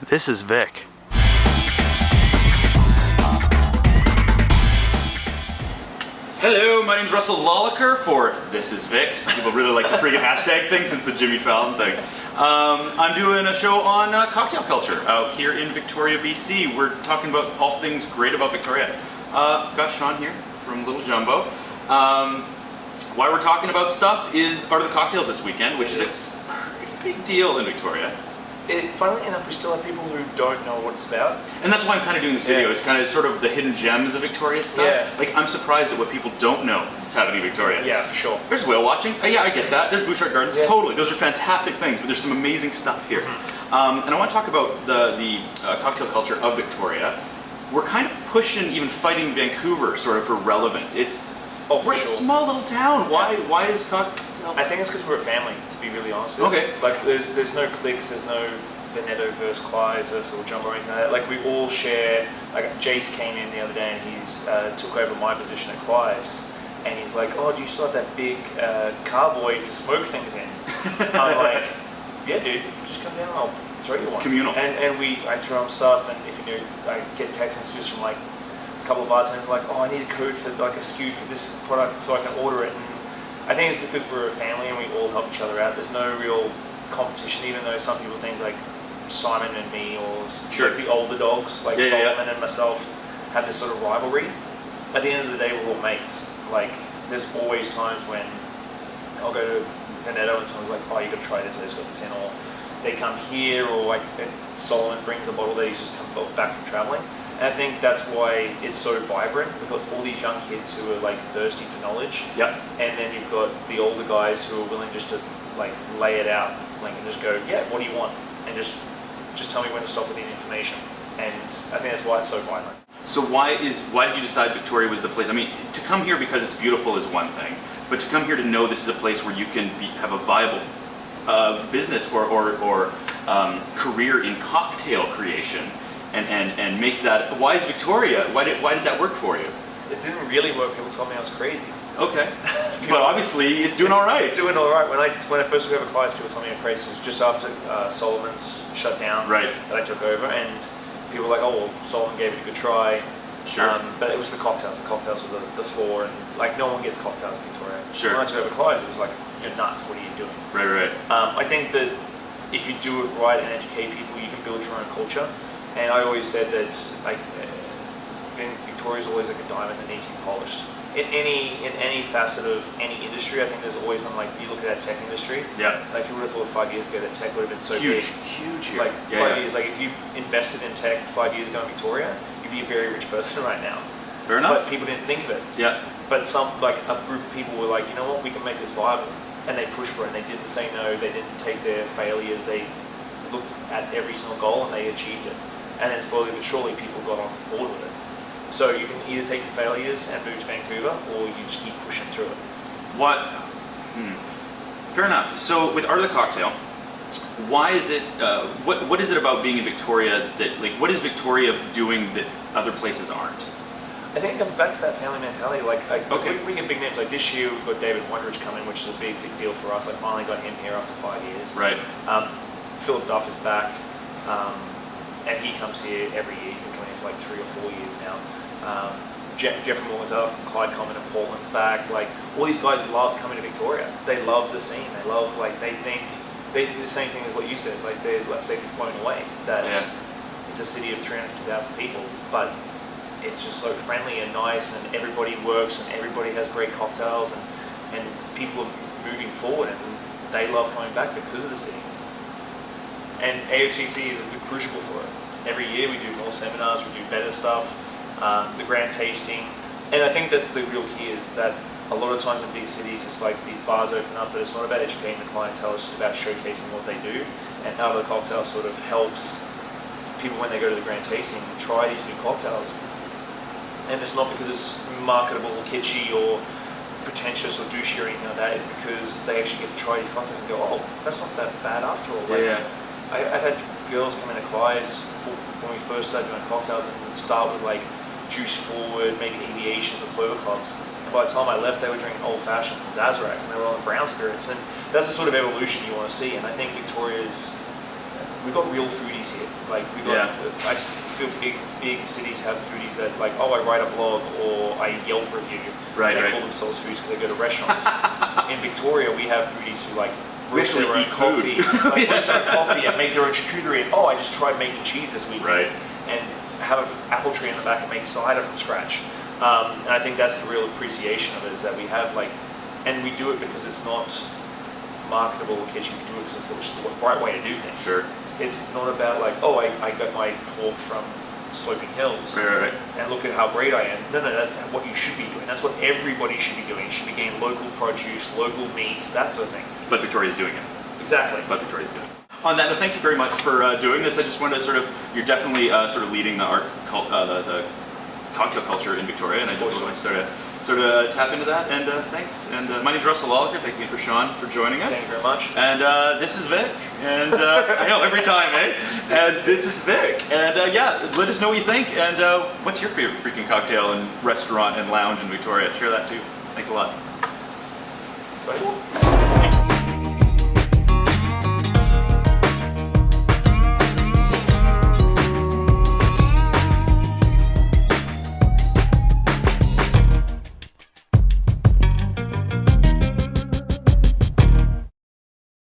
This is Vic. Hello, my name's Russel Lolacher for This is Vic. Some people really like the freaking hashtag thing since the Jimmy Fallon thing. I'm doing a show on cocktail culture out here in Victoria, BC. We're talking about all things great about Victoria. Got Shawn here from Little Jumbo. Why we're talking about stuff is Art of the Cocktails this weekend, which is a pretty big deal in Victoria. Funnily enough, we still have people who don't know what it's about. And that's why I'm kind of doing this video, is kind of sort of the hidden gems of Victoria stuff. Yeah. Like, I'm surprised at what people don't know that's happening in Victoria. Yeah, for sure. There's whale watching. Yeah, I get that. There's Bouchard Gardens. Yeah. Totally. Those are fantastic things, but there's some amazing stuff here. And I want to talk about the cocktail culture of Victoria. We're kind of pushing, even fighting Vancouver sort of for relevance. We're a small little town. Why is cocktail? I think it's because we're a family, to be really honest with you. Okay. Like, there's no cliques, there's no Veneto versus Clives versus Little Jumbo or anything like that. Like, we all share. Like, Jace came in the other day and he's took over my position at Clives, and he's like, "Oh, do you still have that big carboy to smoke things in?" I'm like, "Yeah, dude, just come down and I'll throw you one." Communal. And I throw him stuff, and if you know, I get text messages from like a couple of bartenders like, "Oh, I need a code for like a SKU for this product so I can order it." And I think it's because we're a family and we all help each other out. There's no real competition, even though some people think like Simon and me, or like the older dogs, like Solomon and myself, have this sort of rivalry. At the end of the day, we're all mates. Like, there's always times when I'll go to Veneto and someone's like, "Oh, you got to try this, I just got this in," or they come here, or like Solomon brings a bottle that he's just come back from traveling. And I think that's why it's so vibrant. We've got all these young kids who are like thirsty for knowledge. Yep. And then you've got the older guys who are willing just to like lay it out, like, and just go, "Yeah, what do you want?" And just tell me when to stop with the information. And I think that's why it's so vibrant. So why did you decide Victoria was the place? I mean, to come here because it's beautiful is one thing, but to come here to know this is a place where you can have a viable business or career in cocktail creation and make that. Why is Victoria? Why did that work for you? It didn't really work. People told me I was crazy. Okay. But obviously it's doing all right. It's doing all right. When I first took over Clives, people told me I'm crazy. It was just after Solomon's shut down that I took over, and people were like, "Oh, well, Solomon gave it a good try." Sure. But it was the cocktails. The cocktails were the floor, and like no one gets cocktails in Victoria. Sure. When I took over Clives, it was like, "You're nuts. What are you doing?" Right. I think that if you do it right and educate people, you can build your own culture. And I always said that like Victoria's always like a diamond that needs to be polished. In any facet of any industry, I think there's always some, like, you look at that tech industry. Yeah. Like, who would have thought 5 years ago that tech would have been so big? Huge here. Like 5 years. Like, if you invested in tech 5 years ago in Victoria, you'd be a very rich person right now. Fair enough. But people didn't think of it. Yeah. But a group of people were like, "You know what? We can make this viable," and they pushed for it. And they didn't say no. They didn't take their failures. They looked at every single goal and they achieved it. And then slowly but surely, people got on board with it. So you can either take your failures and move to Vancouver, or you just keep pushing through it. Fair enough. So with Art of the Cocktail, why is it? What is it about being in Victoria that, like, what is Victoria doing that other places aren't? I think it comes back to that family mentality. Like, we get big names. Like this year, we've got David Wondrich coming, which is a big deal for us. I finally got him here after 5 years. Right. Philip Duff is back, and he comes here every year. He's been coming here for like 3 or 4 years now. Jeffrey Morgenthau from Clyde Common and Portland's back. Like, all these guys love coming to Victoria. They love the scene. They love, like, they think the same thing as what you said. It's like they're blown away that it's a city of 350,000 people, but it's just so friendly and nice, and everybody works, and everybody has great cocktails, and people are moving forward, and they love coming back because of the city. And AOTC is a good crucible for it. Every year we do more seminars, we do better stuff. The grand tasting, and I think that's the real key, is that a lot of times in big cities it's like these bars open up, but it's not about educating the clientele, it's just about showcasing what they do. And Art of the Cocktail sort of helps people when they go to the grand tasting try these new cocktails. And it's not because it's marketable or kitschy or pretentious or douchey or anything like that. It's because they actually get to try these cocktails and go, "Oh, that's not that bad after all." Like, I've had girls come into Clives when we first started doing cocktails and start with like Juice Forward, maybe Aviation, or Clover Clubs. And by the time I left, they were drinking Old Fashioned and Sazeracs, and they were all in brown spirits. And that's the sort of evolution you want to see. And I think Victoria's we've got real foodies here. Like we got, I just feel big cities have foodies that like, oh, I write a blog or I Yelp review. Right, they right. call themselves foodies because they go to restaurants. In Victoria, we have foodies who like roast actually their own eat coffee, food. like roast their own coffee and make their own charcuterie. And, oh, I just tried making cheese this weekend. Right. And have an apple tree in the back and make cider from scratch. And I think that's the real appreciation of it, is that we have like, and we do it because it's not marketable or kitchen. We do it because it's the right way to do things. Sure. It's not about like, oh, I got my pork from Sloping Hills, Right. and look at how great I am. No, that's what you should be doing. That's what everybody should be doing. You should be getting local produce, local meat, that sort of thing. But Victoria's doing it. Exactly. But Victoria's doing it. On that note, thank you very much for doing this. I just wanted to sort of, you're definitely sort of leading the the cocktail culture in Victoria, and I just want to sort of tap into that. And thanks. And my name's Russel Lolacher. Thanks again for Shawn for joining us. Thank you very much. And this is Vic. And I know every time, eh? And this is Vic. And yeah, let us know what you think. And what's your favorite freaking cocktail and restaurant and lounge in Victoria? Share that too. Thanks a lot. Thanks, buddy.